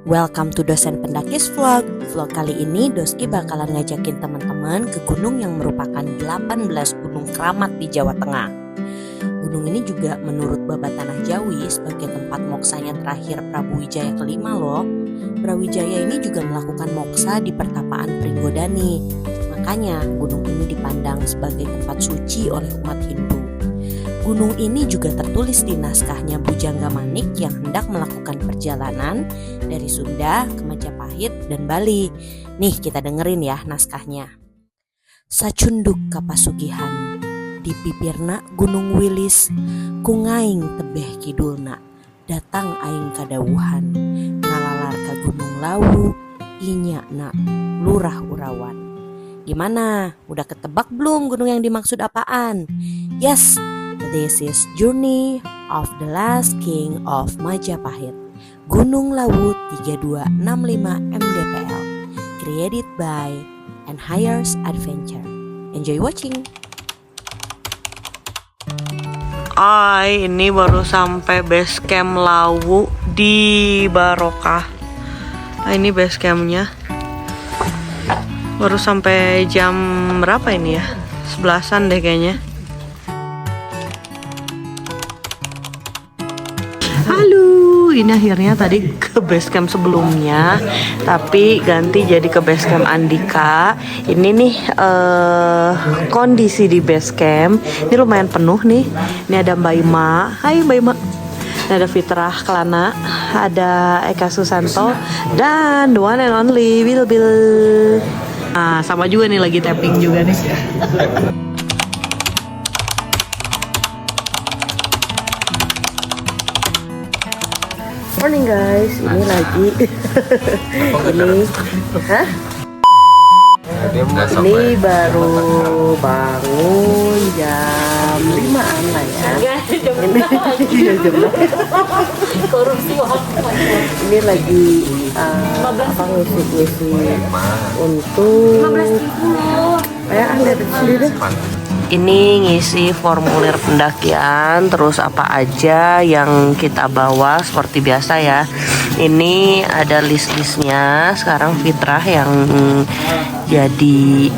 Welcome to Dosen Pendakis Vlog. Vlog kali ini Doski bakalan ngajakin teman-teman ke gunung yang merupakan 18 gunung keramat di Jawa Tengah. Gunung ini juga menurut Babat Tanah Jawi sebagai tempat moksanya terakhir Prabu Wijaya kelima loh. Brawijaya ini juga melakukan moksa di pertapaan Pringgodani. Makanya gunung ini dipandang sebagai tempat suci oleh umat Hindu. Gunung ini juga tertulis di naskahnya Bujangga Manik yang hendak melakukan perjalanan dari Sunda ke Majapahit dan Bali. Nih kita dengerin ya naskahnya. Sacunduk kapasugihan, di pipirna Gunung Wilis, kungaing tebeh kidulna, datang aing kadawuhan, ngalalar ka Gunung Lawu, inyakna lurah Urawan. Gimana? Udah ketebak belum gunung yang dimaksud apaan? Yes! This is Journey of the Last King of Majapahit, Gunung Lawu 3265 MDPL, created by Enhires Adventure. Enjoy watching. Ini baru sampai base camp Lawu di Barokah. Ini base campnya. Baru sampai jam berapa ini ya? 11-an deh kayaknya. Halo, ini akhirnya tadi ke base camp sebelumnya, tapi ganti jadi ke base camp Andika. Ini nih kondisi di base camp. Ini lumayan penuh nih. Ini ada Mbak Ima. Hai Mbak Ima. Ini ada Fitrah Kelana, ada Eka Susanto, dan the one and only Bil. Nah, sama juga nih lagi tapping juga nih. Morning guys, ini lagi ini baru bangun jam 5-an lah ya. Ini lagi ngisi untuk lihat sendiri. Ini ngisi formulir pendakian, terus apa aja yang kita bawa seperti biasa ya. Ini ada list-listnya. Sekarang Fitrah yang jadi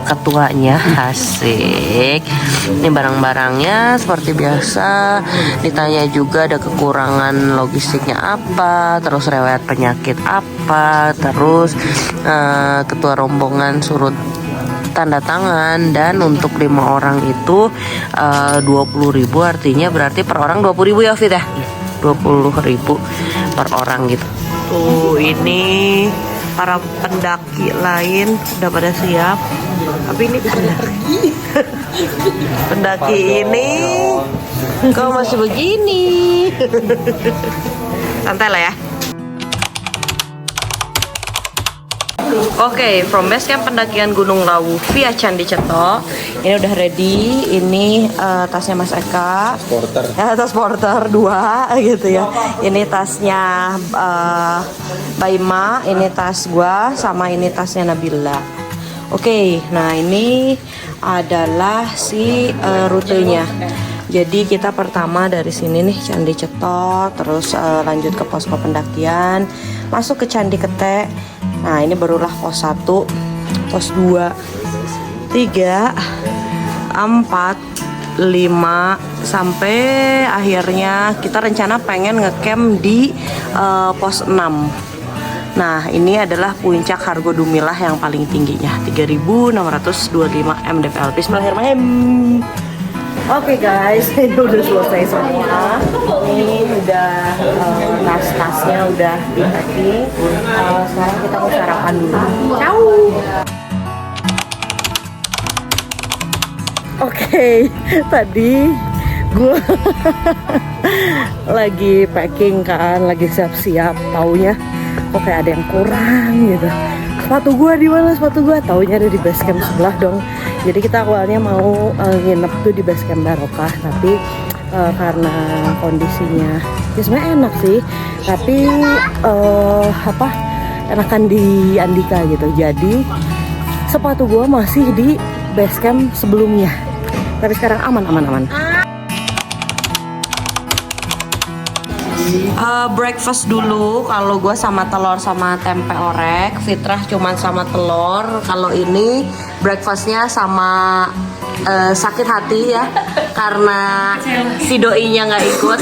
ketuanya. Asik. Ini barang-barangnya seperti biasa. Ditanya juga ada kekurangan logistiknya apa, terus riwayat penyakit apa, terus ketua rombongan surut tanda tangan, dan untuk 5 orang itu 20.000, artinya berarti per orang 20.000 ya Fit ya, 20.000 per orang gitu. Tuh ini para pendaki lain udah pada siap, tapi ini pendaki ini kok masih begini. Santai lah ya. Oke, from base camp pendakian Gunung Lawu via Candi Ceto. Ini udah ready. Ini tasnya Mas Eka. Porter. Ya, tas porter 2 gitu ya. Ini tasnya Baima. Ini tas gua, sama ini tasnya Nabila. Oke, nah ini adalah si rutenya. Jadi kita pertama dari sini nih Candi Ceto, terus lanjut ke posko pendakian, masuk ke Candi Kete. Nah ini barulah pos 1, pos 2, 3, 4, 5, sampai akhirnya kita rencana pengen ngecamp di pos 6. Nah ini adalah puncak Hargo Dumilah yang paling tingginya 3.625 mdpl. Bismillahirrahmanirrahim. Oke guys, ini udah selesai semua. Ini udah tas-tasnya udah di packing. Sekarang kita mau sarapan dulu. Ciao. Oke, tadi gue lagi packing kan, lagi siap-siap. Taunya kok kayak ada yang kurang gitu. Sepatu gue di mana? Sepatu gue taunya ada di base camp sebelah dong. Jadi kita awalnya mau nginep tuh di base camp Barokah, tapi karena kondisinya ya sebenarnya enak sih, tapi enakan di Andika gitu. Jadi sepatu gue masih di base camp sebelumnya, tapi sekarang aman. Breakfast dulu. Kalau gue sama telur sama tempe orek. Fitrah cuman sama telur. Kalau ini breakfastnya sama sakit hati ya, karena si doinya nggak ikut.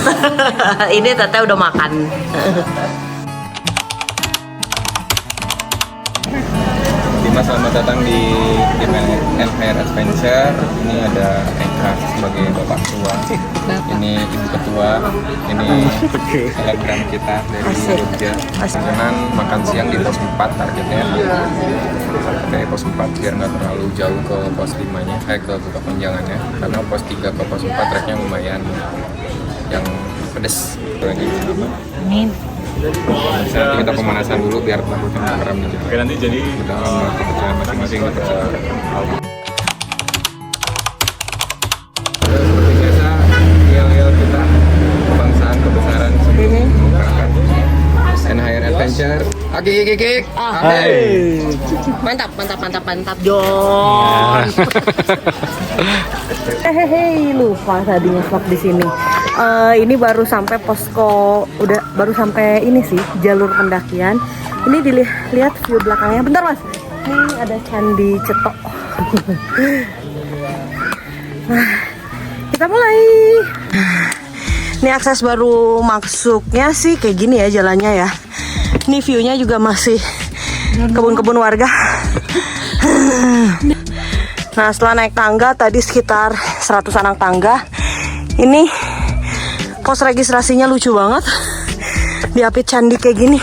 Ini teteh udah makan. Selamat datang di NHR Adventure. Ini ada Eka sebagai bapak tua, ini ibu ketua, ini selebgram kita dari Jogja. Jangan makan siang di pos 4 targetnya, sampai pos 4 biar nggak terlalu jauh ke pos 5-nya, ke Kepanjangannya, karena pos 3 ke pos 4 treknya lumayan yang pedes. Amin. Nanti kita pemanasan dulu biar takutnya garam. Oke, nanti jadi kita kepercayaan masing-masing kepercayaan. Seperti biasa, yel-yel kita kebangsaan kebesaran sebelum berangkat. NHR Adventure. Akik. Mantap John. Hehehe, lupa tadinya vlog di sini. Ini baru sampai posko, baru sampai ini sih jalur pendakian. Ini dilihat view belakangnya. Bentar mas, ini ada Candi Cetok. Nah, kita mulai. Ini akses baru masuknya sih kayak gini ya jalannya ya. Ini viewnya juga masih kebun-kebun warga. Nah setelah naik tangga tadi sekitar 100 anak tangga. Ini pos registrasinya lucu banget, diapit candi kayak gini.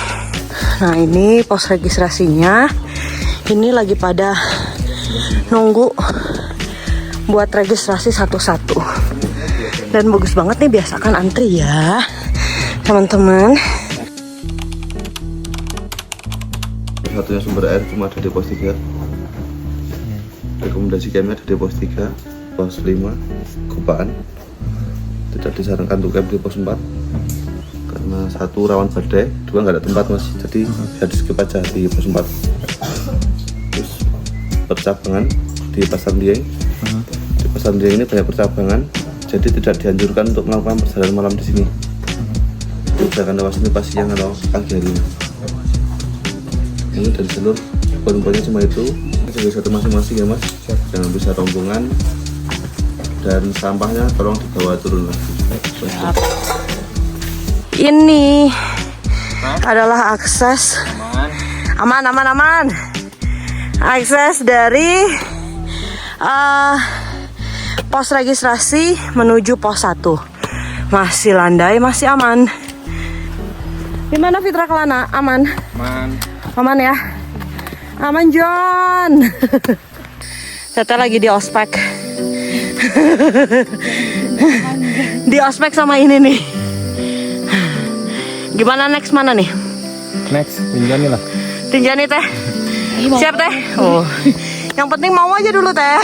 Nah ini pos registrasinya. Ini lagi pada nunggu buat registrasi satu-satu. Dan bagus banget nih, biasakan antri ya teman-teman. Satunya sumber air cuma ada di pos 3. Rekomendasi kami ada di pos 3, pos 5, Kupaan. Tidak disarankan untuk camp di pos 4 karena satu rawan badai, dua nggak ada tempat mas, jadi bisa di skip aja di pos 4. Terus percabangan di Pasar Dieng. Di Pasar Dieng ini banyak percabangan, jadi tidak dianjurkan untuk melakukan perjalanan malam di sini. Usahakan lewat sini pas siang atau pagi hari. Ini dari seluruh poin-poinnya cuma itu. Jaga satu masing-masing ya mas, jangan bisa rombongan, dan sampahnya tolong dibawa turun lagi. Ini adalah akses aman. Akses dari pos registrasi menuju pos 1. Masih landai, masih aman. Gimana Fitra Kelana? Aman? Aman ya? Aman John. Tete lagi di ospek. Di ospek sama ini nih. Gimana next mana nih? Next, Rinjani lah. Rinjani teh. Siap teh. Oh. Yang penting mau aja dulu teh.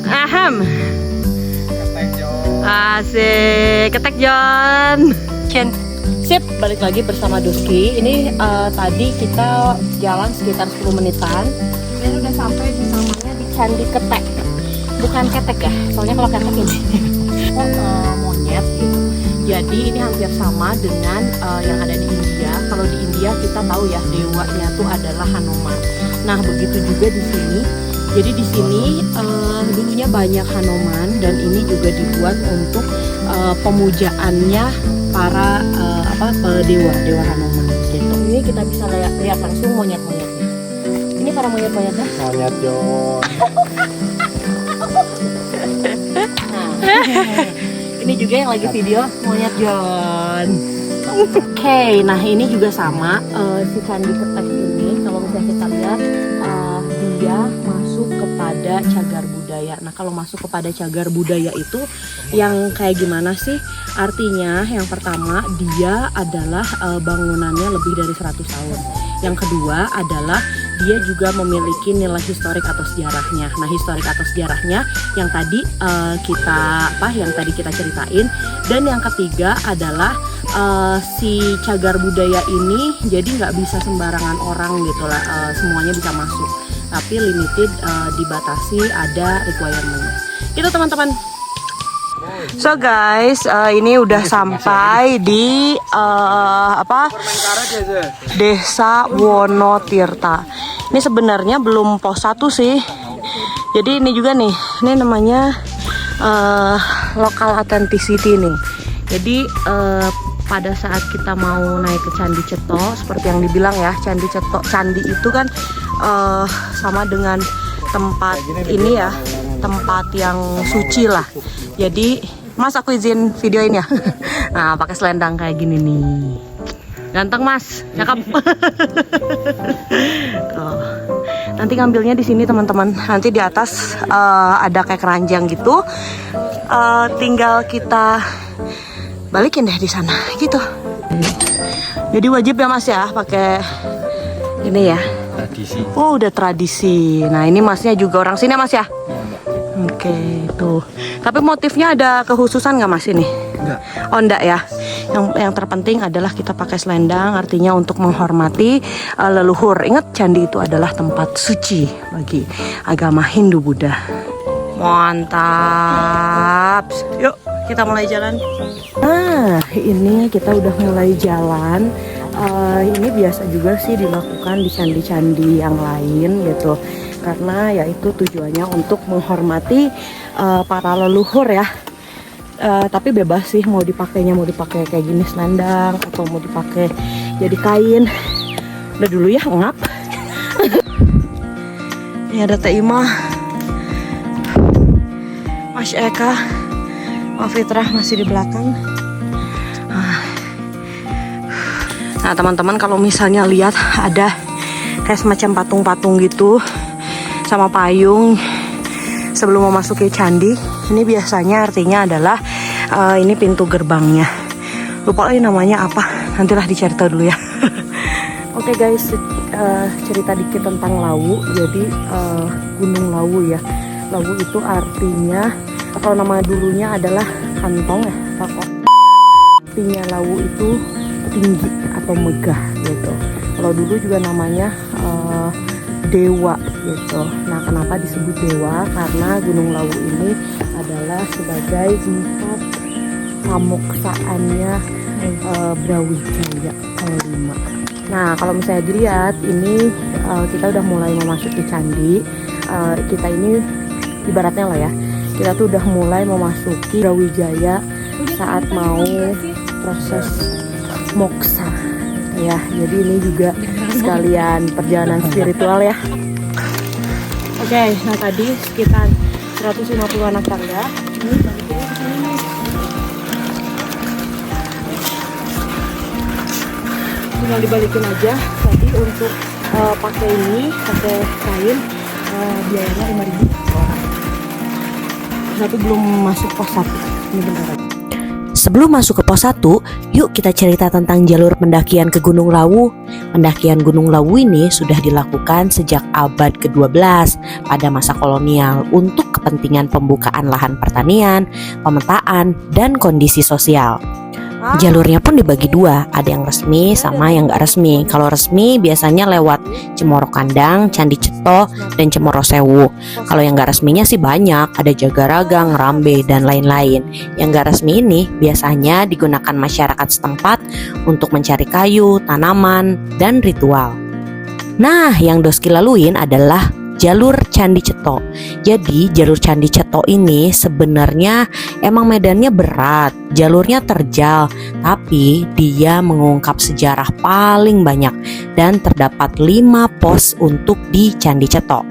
Aham. Asik, ketek John. Sip, balik lagi bersama Doski. Ini tadi kita jalan sekitar 10 menitan. Dan udah sampai di namanya di Candi Ketek. Bukan ketek ya, soalnya kalau ketek ini monyet gitu. Jadi ini hampir sama dengan yang ada di India. Kalau di India kita tahu ya dewanya tuh adalah Hanuman. Nah begitu juga di sini. Jadi di sini dulunya banyak Hanuman dan ini juga dibuat untuk pemujaannya para dewa Hanuman gitu. Ini kita bisa lihat langsung monyet-monyetnya. Ini para monyet-monyetnya. Monyet John. Ini juga yang lagi video monyet John. Oke, nah ini juga sama si Candi Ketek ini kalau misalnya kita lihat dia masuk kepada cagar budaya. Nah kalau masuk kepada cagar budaya itu yang kayak gimana sih? Artinya yang pertama dia adalah bangunannya lebih dari 100 tahun. Yang kedua adalah dia juga memiliki nilai historik atau sejarahnya. Nah, historik atau sejarahnya yang tadi kita ceritain. Dan yang ketiga adalah si cagar budaya ini jadi nggak bisa sembarangan orang gitu lah, semuanya bisa masuk. Tapi limited, dibatasi, ada requirement. Itu teman-teman. So guys, ini udah sampai di Desa Wonotirta. Ini sebenarnya belum pos 1 sih. Jadi ini juga nih, ini namanya Local Authenticity nih. Jadi pada saat kita mau naik ke Candi Ceto, seperti yang dibilang ya, Candi Ceto, candi itu kan sama dengan tempat ini ya, tempat yang suci lah. Jadi Mas, aku izin videoin ya. Nah, pakai selendang kayak gini nih. Ganteng Mas, cakep. Oh. Nanti ngambilnya di sini teman-teman. Nanti di atas ada kayak keranjang gitu. Tinggal kita balikin deh di sana gitu. Jadi wajib ya Mas ya pakai ini ya. Tradisi. Oh, udah tradisi. Nah, ini Masnya juga orang sini Mas ya? Oke, tuh. Tapi motifnya ada kekhususan nggak Mas ini? Enggak. Oh, enggak ya. Yang terpenting adalah kita pakai selendang, artinya untuk menghormati leluhur. Ingat, candi itu adalah tempat suci bagi agama Hindu Buddha. Mantap. Yuk, kita mulai jalan. Nah, ini kita udah mulai jalan. Ini biasa juga sih dilakukan di candi-candi yang lain gitu. Karena yaitu tujuannya untuk menghormati para leluhur ya. Tapi bebas sih mau dipakai kayak gini selendang atau mau dipakai jadi kain. Udah dulu ya, ngap. Ini ada Teh Ima, Mas Eka, Mas Fitrah masih di belakang. Nah teman-teman, kalau misalnya lihat ada kayak semacam patung-patung gitu sama payung sebelum memasuki candi, ini biasanya artinya adalah ini pintu gerbangnya. Lupa lagi namanya apa, nantilah dicari tahu dulu ya. Oke guys, cerita dikit tentang Lawu. Jadi Gunung Lawu ya. Lawu itu artinya, atau nama dulunya adalah kantong ya, pakok. Artinya Lawu itu tinggi atau megah gitu. Kalau dulu juga namanya dewa gitu. Nah, kenapa disebut dewa? Karena Gunung Lawu ini adalah sebagai tempat pamoksaannya Brawijaya kelima. Nah, kalau misalnya dilihat ini kita udah mulai memasuki candi. Kita ini ibaratnya lah ya, kita tuh udah mulai memasuki Brawijaya saat mau proses moksa ya. Jadi ini juga sekalian perjalanan spiritual ya. Oke, nah tadi sekitar 150 anak tangga. Tinggal dibalikin aja. Tadi untuk pakai kain biayanya 5.000 orang. Tapi belum masuk pos 1. Ini bentar lagi. Sebelum masuk ke pos 1, yuk kita cerita tentang jalur pendakian ke Gunung Lawu. Pendakian Gunung Lawu ini sudah dilakukan sejak abad ke-12 pada masa kolonial untuk kepentingan pembukaan lahan pertanian, pemetaan, dan kondisi sosial. Jalurnya pun dibagi dua, ada yang resmi sama yang gak resmi. Kalau resmi biasanya lewat Cemoro Kandang, Candi Ceto, dan Cemoro Sewu. Kalau yang gak resminya sih banyak, ada Jagaraga, Ngerambe, dan lain-lain. Yang gak resmi ini biasanya digunakan masyarakat setempat untuk mencari kayu, tanaman, dan ritual. Nah, yang Doski laluin adalah jalur Candi Ceto. Jadi jalur Candi Ceto ini sebenarnya emang medannya berat, jalurnya terjal, tapi dia mengungkap sejarah paling banyak dan terdapat 5 pos untuk di Candi Ceto.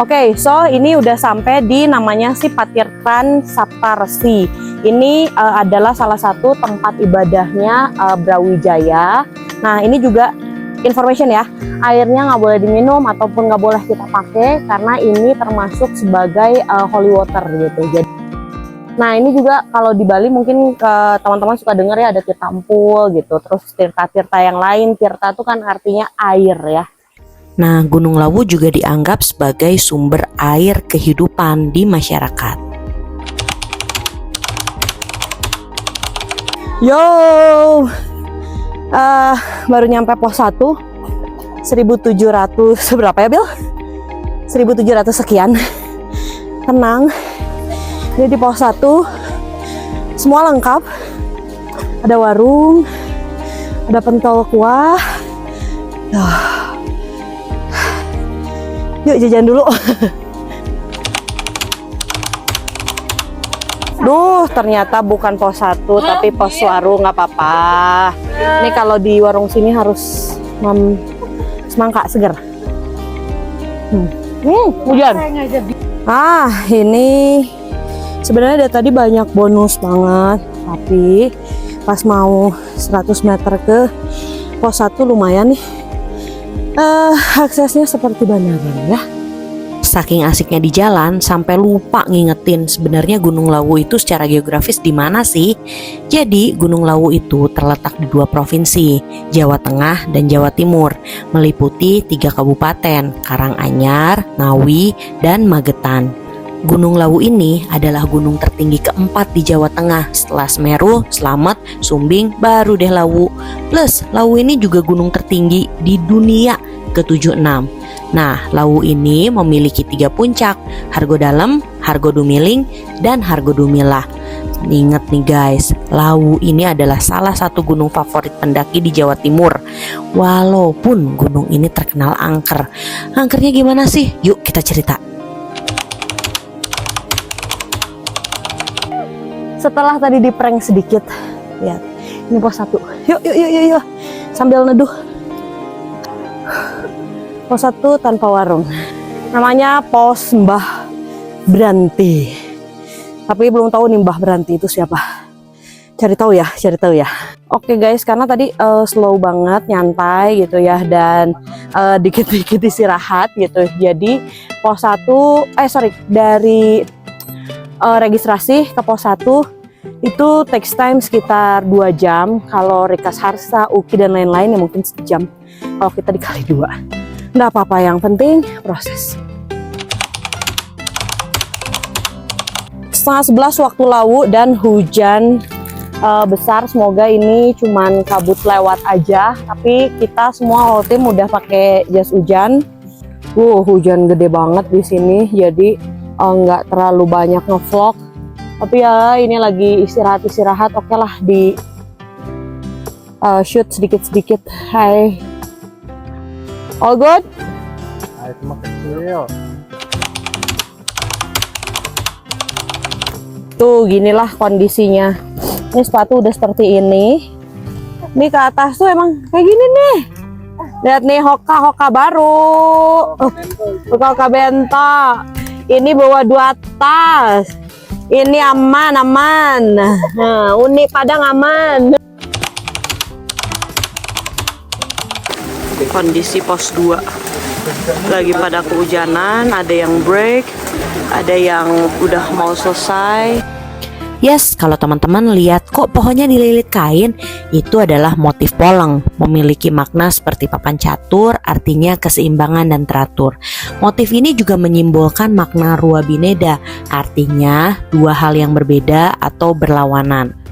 Oke, so ini udah sampai di namanya si Patirtan Saptarsi. Ini adalah salah satu tempat ibadahnya Brawijaya. Nah, ini juga information ya, airnya nggak boleh diminum ataupun nggak boleh kita pakai karena ini termasuk sebagai holy water gitu. Jadi, nah ini juga kalau di Bali mungkin teman-teman suka dengar ya ada tirta empul gitu, terus tirta-tirta yang lain. Tirta itu kan artinya air ya. Nah, Gunung Lawu juga dianggap sebagai sumber air kehidupan di masyarakat. Yo, baru nyampe pos 1, 1.700 berapa ya Bil? 1.700 sekian. Tenang, Ini di pos 1 semua lengkap. Ada warung, ada pentol kuah. Yuk jajan dulu. Duh, ternyata bukan pos 1 tapi pos warung, nggak apa-apa. Ini kalau di warung sini harus semangka seger. Hujan. Ini sebenarnya dari tadi banyak bonus banget, tapi pas mau 100 meter ke pos 1 lumayan nih. Aksesnya seperti bandaran ya. Saking asiknya di jalan sampai lupa ngingetin sebenarnya Gunung Lawu itu secara geografis di mana sih? Jadi Gunung Lawu itu terletak di 2 provinsi, Jawa Tengah dan Jawa Timur, meliputi 3 kabupaten, Karanganyar, Ngawi, dan Magetan. Gunung Lawu ini adalah gunung tertinggi keempat di Jawa Tengah setelah Semeru, Slamet, Sumbing, baru deh Lawu. Plus Lawu ini juga gunung tertinggi di dunia ke-76. Nah, Lawu ini memiliki 3 puncak, Hargodalem, Hargodumiling, dan Hargodumilah. Ingat nih guys, Lawu ini adalah salah satu gunung favorit pendaki di Jawa Timur. Walaupun gunung ini terkenal angker. Angkernya gimana sih? Yuk kita cerita. Setelah tadi di prank sedikit, lihat ini pos 1. Yuk, sambil neduh. Pos 1 tanpa warung, namanya pos Mbah Branti. Tapi belum tahu nih Mbah Branti itu siapa. Cari tahu ya. Oke guys, karena tadi slow banget, nyantai gitu ya, dan dikit-dikit istirahat gitu. Jadi pos 1, dari registrasi ke pos 1 itu takes time sekitar 2 jam. Kalau Rikas Harsa, Uki dan lain-lain ya mungkin sejam. Kalau kita dikali 2. Nggak apa-apa, yang penting proses. Setengah 11 waktu Lawu dan hujan besar. Semoga ini cuman kabut lewat aja. Tapi kita semua whole tim udah pakai jas hujan. Hujan gede banget di sini. Jadi nggak terlalu banyak ngevlog. Tapi ya ini lagi istirahat. Oke lah di shoot sedikit-sedikit. Hai. All good? Tuh ginilah kondisinya. Ini sepatu udah seperti ini. Ini ke atas tuh emang kayak gini nih. Lihat nih Hoka baru. Hoka bento. Ini bawa 2 tas. Ini aman. Nah, Uni Padang aman. Kondisi pos 2 lagi pada kehujanan, ada yang break, ada yang udah mau selesai. Yes, kalau teman-teman lihat kok pohonnya dililit kain, itu adalah motif poleng, memiliki makna seperti papan catur, artinya keseimbangan dan teratur. Motif ini juga menyimbolkan makna Rua Bineda, artinya 2 hal yang berbeda atau berlawanan.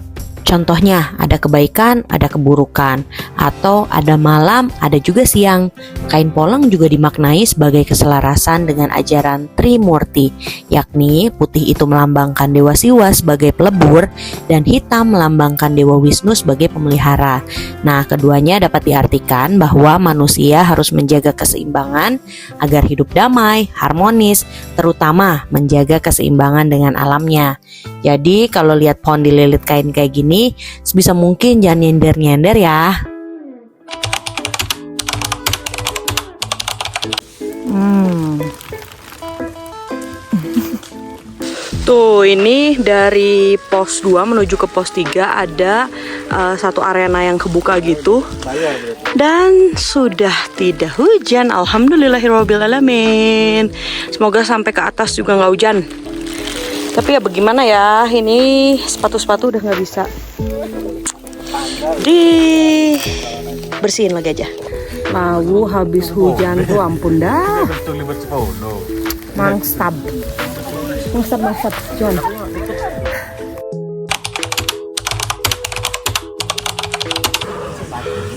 Contohnya ada kebaikan, ada keburukan, atau ada malam, ada juga siang. Kain poleng juga dimaknai sebagai keselarasan dengan ajaran Trimurti, yakni putih itu melambangkan Dewa Siwa sebagai pelebur dan hitam melambangkan Dewa Wisnu sebagai pemelihara. Nah, keduanya dapat diartikan bahwa manusia harus menjaga keseimbangan agar hidup damai, harmonis, terutama menjaga keseimbangan dengan alamnya. Jadi kalau lihat pohon dililit kain kayak gini, sebisa mungkin jangan nyender-nyender ya. Tuh ini dari pos 2 menuju ke pos 3 ada satu arena yang kebuka gitu. Dan sudah tidak hujan, alhamdulillahirobbilalamin. Semoga sampai ke atas juga nggak hujan. Tapi ya bagaimana ya, ini sepatu-sepatu udah nggak bisa bersihin lagi aja. Lalu habis hujan tuh ampun dah. Mangstab, John.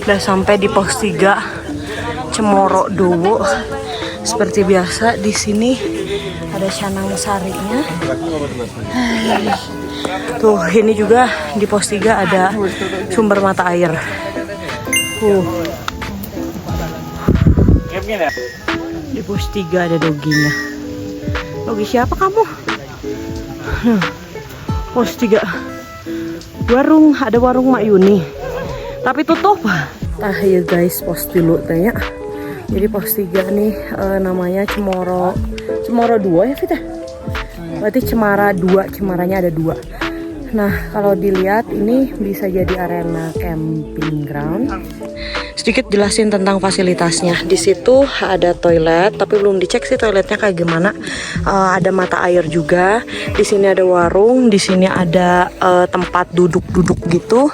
Udah sampai di pos 3 Cemoro Dowo. Seperti biasa di sini Ada Canang Sarinya. Tuh, ini juga di pos 3 ada sumber mata air. Di pos 3 ada doginya. Dogi siapa kamu? Pos 3. Ada warung Mak Yuni. Tapi tutup. Nah ya guys, pos dulu tanya. Jadi pos 3 nih namanya Cemoro 2 ya Vita? Berarti Cemara 2, Cemaranya ada 2. Nah kalau dilihat ini bisa jadi arena camping ground. Sedikit jelasin tentang fasilitasnya. Di situ ada toilet, tapi belum dicek sih toiletnya kayak gimana. Ada mata air juga. Di sini ada warung, di sini ada tempat duduk-duduk gitu.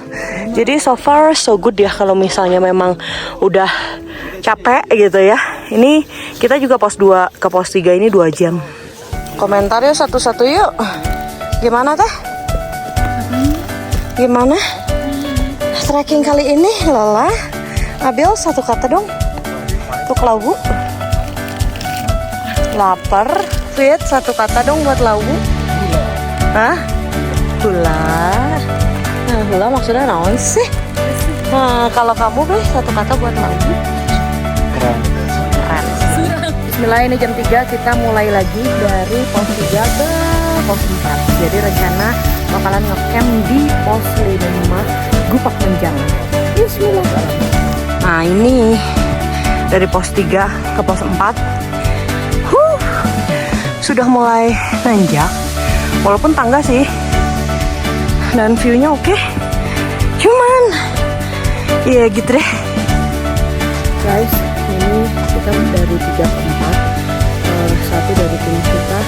Jadi so far so good ya kalau misalnya memang udah capek gitu ya. Ini kita juga pos 2 ke pos 3 ini 2 jam. Komentar yuk satu-satu yuk. Gimana teh? Gimana? Trekking kali ini lelah. Abil satu kata dong untuk lagu. Lapar. Fit satu kata dong buat lagu. Hah? Hula. Nah, hula maksudnya naon sih? Nah, kalau kamu guys satu kata buat lagu. Keren. Bismillah, ini jam 3 kita mulai lagi dari pos 3 ke pos 4. Jadi rencana bakalan ngecamp di pos 5 Gupak Menjangan. Bismillah. Nah ini dari pos 3 ke pos 4 sudah mulai nanjak, walaupun tangga sih, dan view-nya oke. Cuman ya gitu deh guys. Ini kita dari 3 ke 4, satu dari tim kita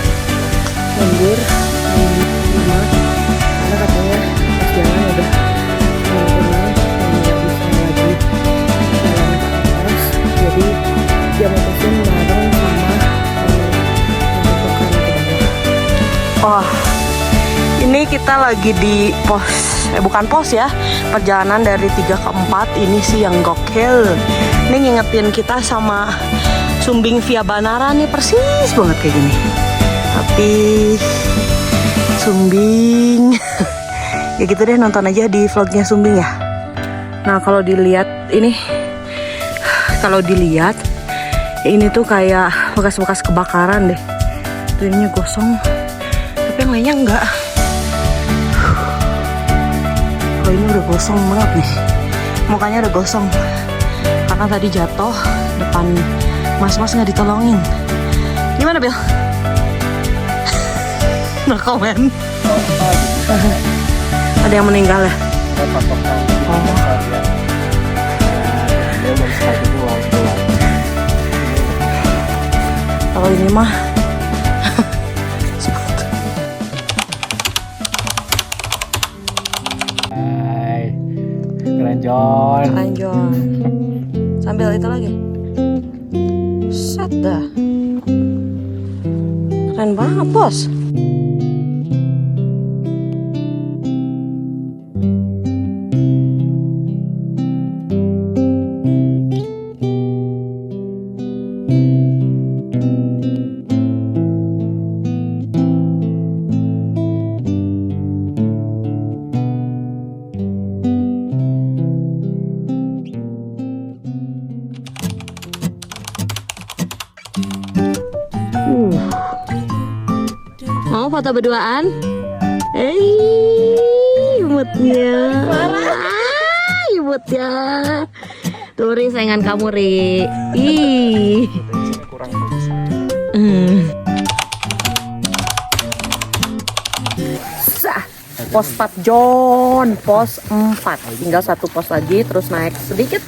mundur 5 karena katanya pas jalan udah jadi dia mutusin bareng sama untuk ke bawah. Oh, ini kita lagi di pos, bukan pos ya, perjalanan dari 3 ke 4 ini sih yang gokil. Ini ngingetin kita sama Sumbing via Banara nih, persis banget kayak gini. Tapi Sumbing ya gitu deh, nonton aja di vlognya Sumbing ya. Nah kalau dilihat ini, ini tuh kayak bekas-bekas kebakaran deh. Tuh ininya gosong, tapi yang lainnya enggak. Oh ini udah gosong banget nih, mukanya udah gosong karena tadi jatuh depan mas-mas nggak ditolongin. Gimana Bel? No komen. Ada yang meninggal ya? Kalau ini mah keren sambil itu lagi set dah, keren banget bos. Mau foto berduaan? Imutnya. Imutnya. Tuh Ri, sayangan kamu Ri. Ih. Pos 4 John, pos 4. Tinggal satu pos lagi, terus naik sedikit.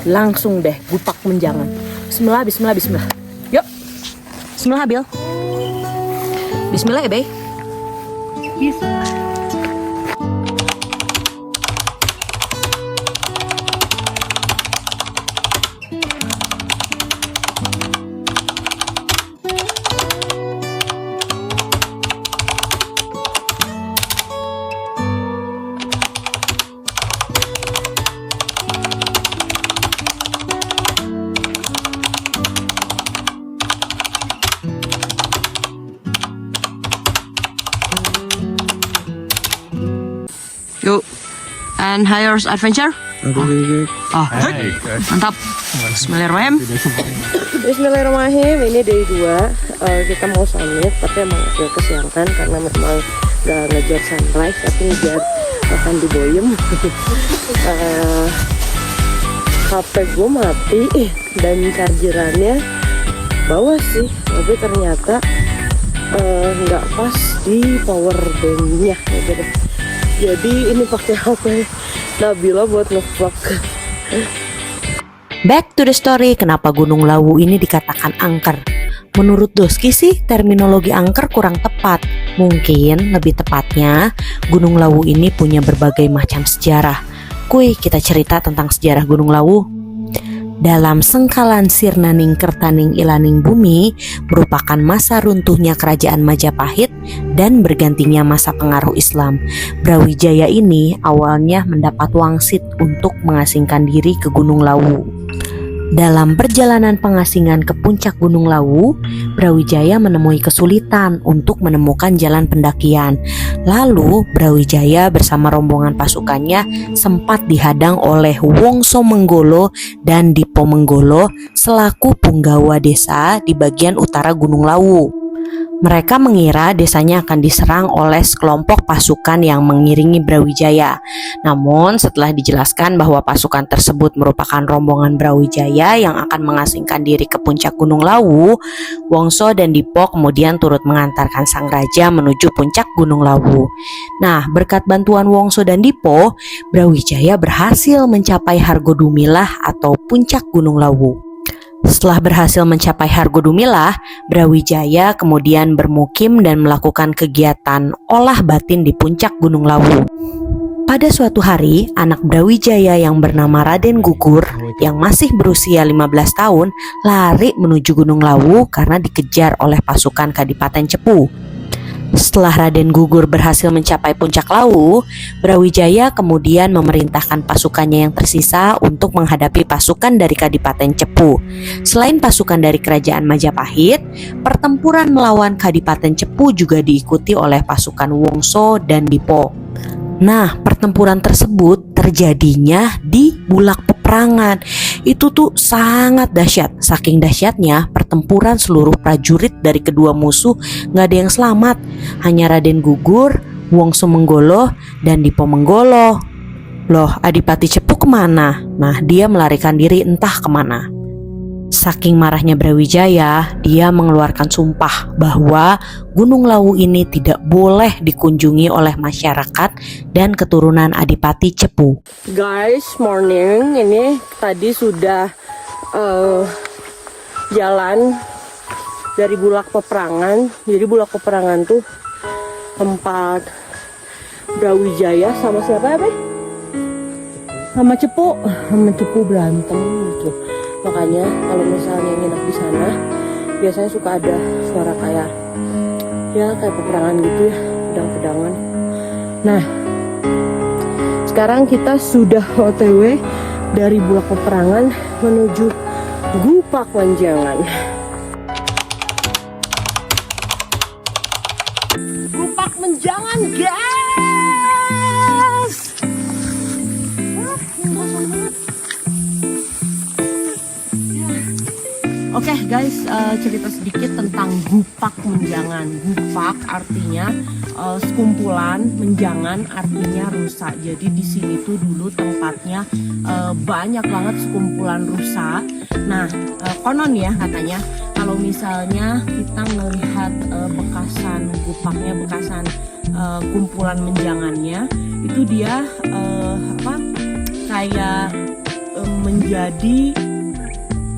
Langsung deh Gupak Menjangan. Bismillah, bismillah, bismillah. Yuk. Bismillah, Bil. Bismillah ya, Bey. Bismillah. Yuk. And Hires Adventure. Oh, mantap. Bismillahirrahmanirrahim. Bismillahirrahmanirrahim. Ini day 2. Kita mau summit tapi emang agak kesiangan karena memang gak ngejar sunrise tapi ngejar makan di Boyem. HP gue mati dan chargerannya bawah sih, tapi ternyata nggak pas di power banknya gitu. Jadi ini pakai HP Nabila buat ngevlog. Back to the story, kenapa Gunung Lawu ini dikatakan angker? Menurut Doski sih terminologi angker kurang tepat. Mungkin lebih tepatnya Gunung Lawu ini punya berbagai macam sejarah. Kuy, kita cerita tentang sejarah Gunung Lawu. Dalam Sengkalan Sirnaning Kertaning Ilaning Bumi merupakan masa runtuhnya kerajaan Majapahit dan bergantinya masa pengaruh Islam. Brawijaya ini awalnya mendapat wangsit untuk mengasingkan diri ke Gunung Lawu. Dalam perjalanan pengasingan ke puncak Gunung Lawu, Brawijaya menemui kesulitan untuk menemukan jalan pendakian. Lalu Brawijaya bersama rombongan pasukannya sempat dihadang oleh Wongso Menggolo dan Dipo Menggolo selaku punggawa desa di bagian utara Gunung Lawu. Mereka mengira desanya akan diserang oleh sekelompok pasukan yang mengiringi Brawijaya. Namun setelah dijelaskan bahwa pasukan tersebut merupakan rombongan Brawijaya yang akan mengasingkan diri ke puncak Gunung Lawu, Wongso dan Dipo kemudian turut mengantarkan sang raja menuju puncak Gunung Lawu. Nah, berkat bantuan Wongso dan Dipo, Brawijaya berhasil mencapai Hargodumilah atau puncak Gunung Lawu. Setelah berhasil mencapai Hargodumilah, Brawijaya kemudian bermukim dan melakukan kegiatan olah batin di puncak Gunung Lawu. Pada suatu hari, anak Brawijaya yang bernama Raden Gugur yang masih berusia 15 tahun lari menuju Gunung Lawu karena dikejar oleh pasukan Kadipaten Cepu. Setelah Raden Gugur berhasil mencapai puncak Lawu, Brawijaya kemudian memerintahkan pasukannya yang tersisa untuk menghadapi pasukan dari Kadipaten Cepu. Selain pasukan dari kerajaan Majapahit, pertempuran melawan Kadipaten Cepu juga diikuti oleh pasukan Wongso dan Dipo. Nah, pertempuran tersebut terjadinya di Bulak Peperangan. Itu tuh sangat dahsyat. Saking dahsyatnya, pertempuran seluruh prajurit dari kedua musuh gak ada yang selamat. Hanya Raden Gugur, Wongso Menggolo, dan Dipo Menggolo. Loh, Adipati Cepu kemana? Nah, dia melarikan diri entah kemana. Saking marahnya Brawijaya, dia mengeluarkan sumpah bahwa Gunung Lawu ini tidak boleh dikunjungi oleh masyarakat dan keturunan Adipati Cepu. Guys, morning. Ini tadi sudah jalan dari Bulak Peperangan. Jadi Bulak Peperangan tuh tempat Brawijaya sama siapa ya, Be? Sama Cepu berantem gitu. Makanya kalau misalnya nginep di sana biasanya suka ada suara kayak peperangan gitu ya, pedang-pedangan. Nah, sekarang kita sudah OTW dari Bulak Peperangan menuju Gupak Menjangan. Gupak Menjangan, guys. Oke guys, cerita sedikit tentang Gupak Menjangan. Gupak artinya sekumpulan, menjangan artinya rusa. Jadi di sini tuh dulu tempatnya banyak banget sekumpulan rusa. Nah, konon ya katanya kalau misalnya kita melihat bekasan Gupaknya, bekasan kumpulan menjangannya, itu dia kayak menjadi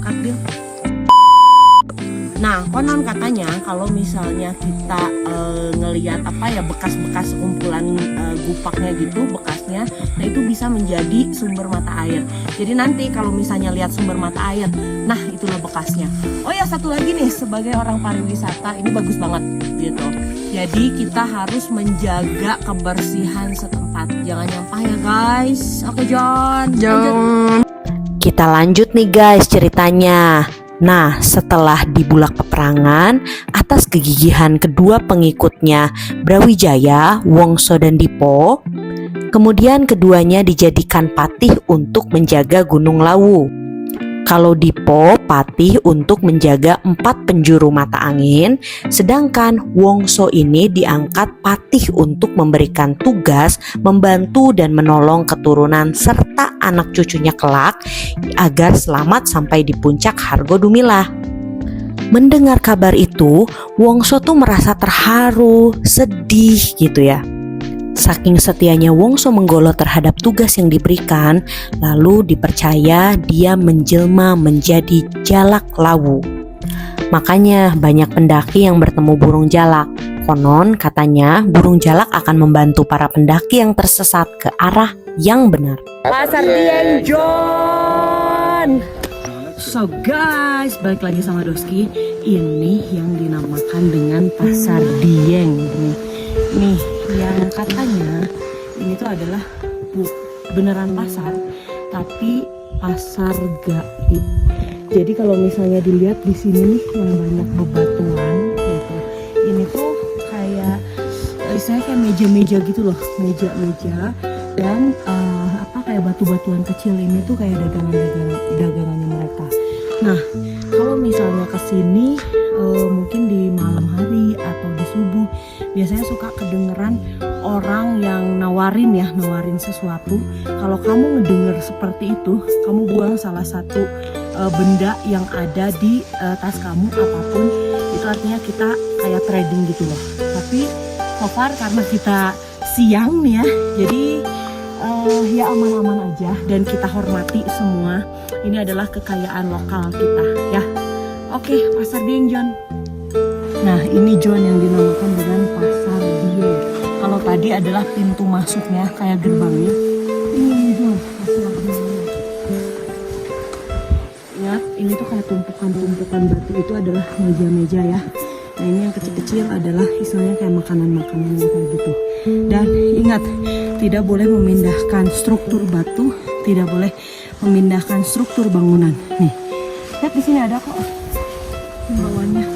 kardil. Nah, konon katanya kalau misalnya kita ngelihat bekas-bekas kumpulan Gupaknya gitu, bekasnya, nah itu bisa menjadi sumber mata air. Jadi nanti kalau misalnya lihat sumber mata air, nah itulah bekasnya. Oh ya, satu lagi nih, sebagai orang pariwisata ini bagus banget gitu. Jadi kita harus menjaga kebersihan setempat. Jangan nyampah ya guys. Oke John. Kita lanjut nih guys ceritanya. Nah, setelah di Bulak Peperangan, atas kegigihan kedua pengikutnya Brawijaya, Wongso dan Dipo, Kemudian keduanya dijadikan patih untuk menjaga Gunung Lawu. Kalau Dipo patih untuk menjaga 4 penjuru mata angin, sedangkan Wongso ini diangkat patih untuk memberikan tugas membantu dan menolong keturunan serta anak cucunya kelak agar selamat sampai di puncak Hargodumilah. Mendengar kabar itu, Wongso tuh merasa terharu, sedih gitu ya. Saking setianya Wongso Menggolo terhadap tugas yang diberikan, lalu dipercaya dia menjelma menjadi Jalak Lawu. Makanya banyak pendaki yang bertemu burung jalak. Konon katanya burung jalak akan membantu para pendaki yang tersesat ke arah yang benar. Pasar Dieng John. So guys, balik lagi sama Doski. Ini yang dinamakan dengan Pasar Dieng. Nih, yang katanya ini tuh adalah beneran pasar, tapi pasar gaib. Jadi kalau misalnya dilihat di sini nih yang banyak bebatuan gitu. Ini tuh kayak istilahnya kayak meja-meja gitu loh, meja-meja dan kayak batu-batuan kecil ini tuh kayak dagangannya mereka. Nah, kalau misalnya kesini mungkin di malam hari atau di subuh biasanya suka kedengeran orang yang nawarin sesuatu. Kalau kamu ngedenger seperti itu, kamu buang salah satu benda yang ada di tas kamu apapun, itu artinya kita kayak trading gitu loh. Tapi so far karena kita siang nih ya, jadi ya aman-aman aja dan kita hormati semua. Ini adalah kekayaan lokal kita ya. Oke, Pasar Dieng John. Nah, ini John yang dinamakan dengan Pasar Dieng. Kalau tadi adalah pintu masuknya kayak gerbangnya. Ini John, Pasar Dieng. Ingat, ini tuh kayak tumpukan batu, itu adalah meja-meja ya. Nah, ini yang kecil-kecil adalah istilahnya kayak makanan-makanan kayak gitu. Dan ingat, tidak boleh memindahkan struktur batu, tidak boleh memindahkan struktur bangunan. Nih, lihat di sini ada kok himbauannya.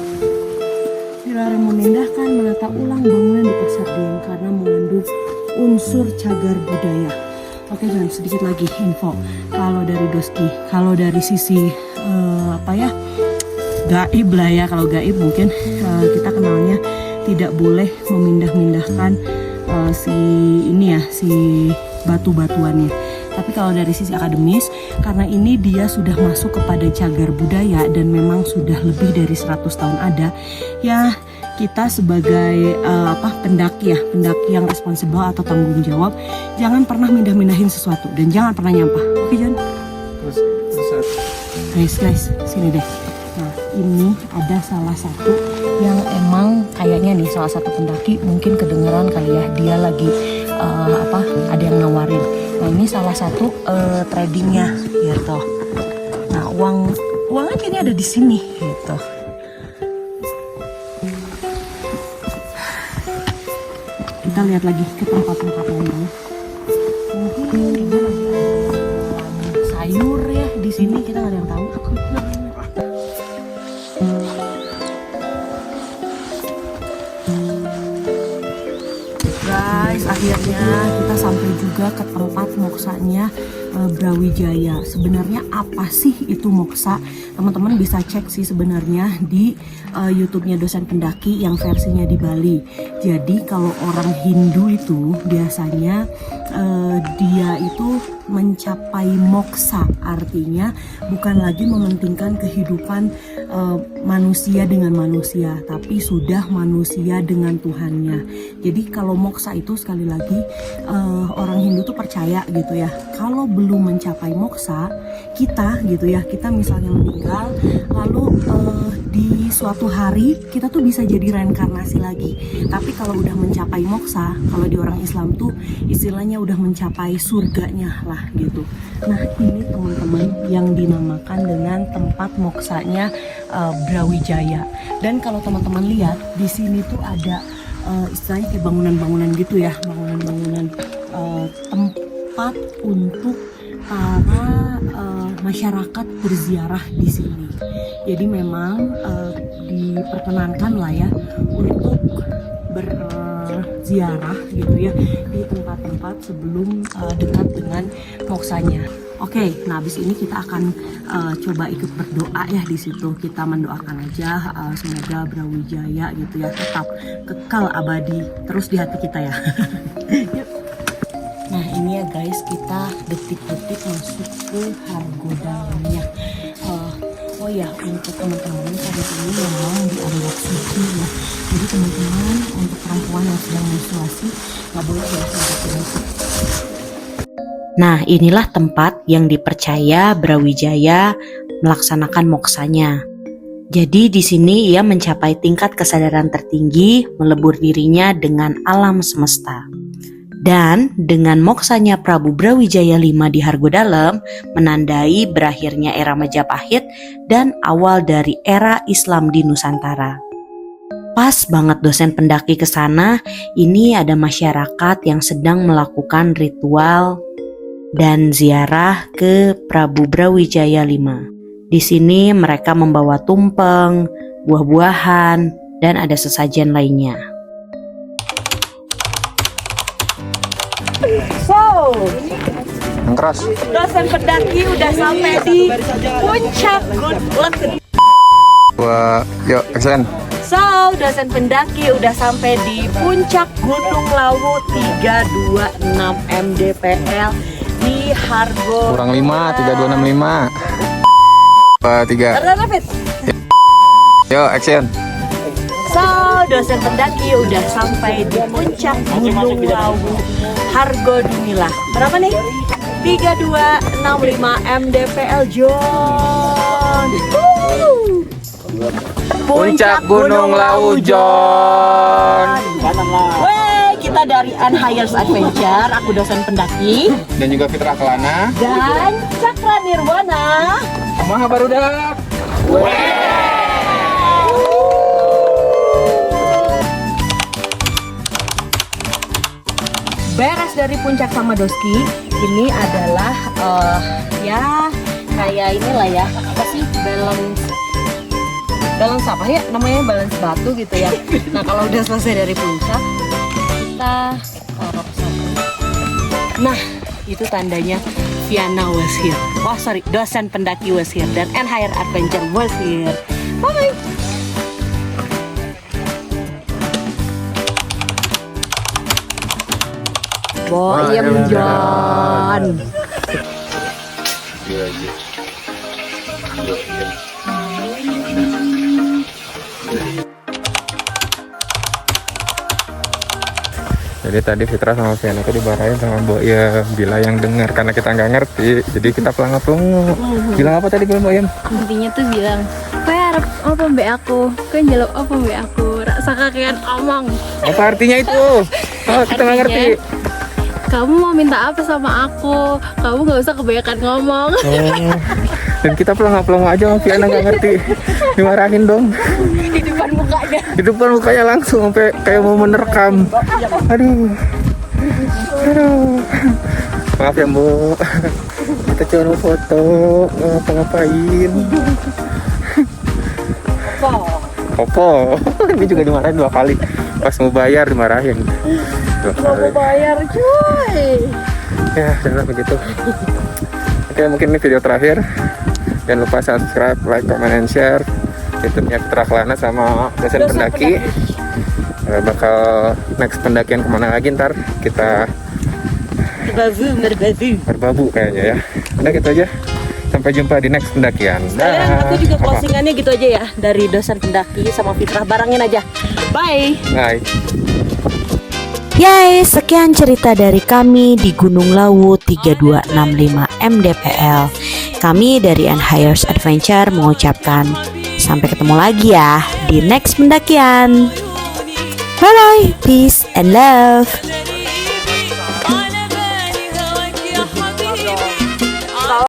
Dilarang memindahkan, menata ulang bangunan di Pasar Dieng karena mengandung unsur cagar budaya. Oke John, sedikit lagi info. Kalau dari Doski, kalau dari sisi gaib lah ya. Kalau gaib mungkin kita kenalnya tidak boleh memindah-mindahkan si batu-batuannya. Tapi kalau dari sisi akademis, karena ini dia sudah masuk kepada cagar budaya dan memang sudah lebih dari 100 tahun ada, ya kita sebagai pendaki yang responsibel atau tanggung jawab, jangan pernah mindah-mindahin sesuatu dan jangan pernah nyampah. Oke John? Guys, sini deh. Nah, ini ada salah satu yang emang kayaknya nih salah satu pendaki mungkin kedengeran kali ya, dia lagi ada yang nawarin. Nah, ini salah satu tradingnya gitu. Nah, uangnya kayaknya ada di sini gitu. Kita lihat lagi ke tempat-tempat lainnya. Mungkin dia lagi ada sayur ya di sini, kita nggak ada yang tahu. Guys, akhirnya kita sampai juga ke tempat moksanya Brawijaya. Sebenarnya apa sih itu moksa? Teman-teman bisa cek sih sebenarnya di YouTube-nya Dosen Pendaki yang versinya di Bali. Jadi kalau orang Hindu itu biasanya dia itu mencapai moksa, artinya bukan lagi mementingkan kehidupan manusia dengan manusia, tapi sudah manusia dengan Tuhannya. Jadi kalau moksa itu sekali lagi orang Hindu tuh percaya gitu ya, kalau belum mencapai moksa kita gitu ya, kita misalnya meninggal lalu di suatu hari kita tuh bisa jadi reinkarnasi lagi. Tapi kalau udah mencapai moksa, kalau di orang Islam tuh istilahnya udah mencapai surganya lah gitu. Nah, ini teman-teman yang dinamakan dengan tempat moksanya Brawijaya. Dan kalau teman-teman lihat di sini tuh ada istilahnya kayak bangunan-bangunan gitu ya, bangunan-bangunan tempat untuk para masyarakat berziarah di sini. Jadi memang diperkenankan lah ya untuk berziarah ziarah gitu ya di tempat-tempat sebelum dekat dengan moksanya. Oke, nah habis ini kita akan coba ikut berdoa ya di situ. Kita mendoakan aja semoga Brawijaya gitu ya tetap kekal abadi terus di hati kita ya. Yuk. Nah ini ya guys, kita detik-detik masuk ke Hargodalamnya. Oh ya, untuk teman-teman saat ini memang dianggap suci ya. Jadi teman-teman untuk perempuan yang sedang menstruasi nggak boleh ya sampai masuk. Nah, inilah tempat yang dipercaya Brawijaya melaksanakan moksanya. Jadi di sini ia mencapai tingkat kesadaran tertinggi, melebur dirinya dengan alam semesta. Dan dengan moksanya Prabu Brawijaya V di Hargodalam menandai berakhirnya era Majapahit dan awal dari era Islam di Nusantara. Pas banget dosen pendaki ke sana, ini ada masyarakat yang sedang melakukan ritual dan ziarah ke Prabu Brawijaya V. Di sini mereka membawa tumpeng, buah-buahan, dan ada sesajen lainnya. So, Yang keras. dosen pendaki udah sampai di puncak gunung. Yuk, action. So, dosen pendaki udah sampai di puncak Gunung Lawu 326 mdpl di Hargo. Kurang 5, 3265. 3. Rapid. Yuk, action. So, dosen pendaki udah sampai di puncak Gunung Lawu Hargo Dumilah. Berapa nih? 3265 mdpl John. Puncak Gunung Lawu John. Wey, kita dari Unhires Adventure. Aku dosen pendaki Dan juga Fitra Kelana. dan Cakra Nirwana. Maha Barudak. Beres dari puncak sama Doski, ini adalah ya kayak inilah ya, apa sih, balance apa ya namanya, balance batu gitu ya. Nah kalau udah selesai dari puncak kita taruh sana. Nah itu tandanya Viana was here. Oh sorry, dosen pendaki was here dan Unhires Adventure was here. Bye. Boyem John. Jadi tadi Fitra sama Viana itu dimarahin sama Mbok Yem. Bila yang dengar karena kita nggak ngerti, jadi kita pelangap-pelongo. Bilang apa tadi Mbok Yem? Intinya tuh bilang, "Kowe arep apa mbek aku? Kowe njaluk apa mbek aku? Rasa kakean omong." Apa artinya itu? Oh, kita nggak ngerti. Kamu mau minta apa sama aku? Kamu nggak usah kebanyakan ngomong. Oh. Dan kita pelangap-pelongo aja sama Viana nggak ngerti. Dimarahin dong. Di depan mukanya. Di depan mukanya langsung sampai kayak mau menerkam. Aduh. Maaf ya Mbok. Kita cuma mau foto, nggak ngapa-ngapain. Opo. Ini juga dimarahin 2 kali. Pas mau bayar dimarahin 2 kali. Mau bayar cuy. Ya, jangan begitu. Oke, mungkin ini video terakhir. Jangan lupa subscribe, like, comment, and share. YouTube-nya Fitra Kelana sama dosen pendaki. Bakal next pendakian kemana lagi ntar kita berbabu kayaknya ya. Udah gitu aja. Sampai jumpa di next pendakian. Sekalian aku juga Apa? closingannya gitu aja ya, dari dosen pendaki sama Fitrah, barangin aja. Bye. Bye. Yay, sekian cerita dari kami di Gunung Lawu 3265 mdpl. Kami dari Unhires Adventure mengucapkan sampai ketemu lagi ya di next pendakian. Bye bye, peace and love.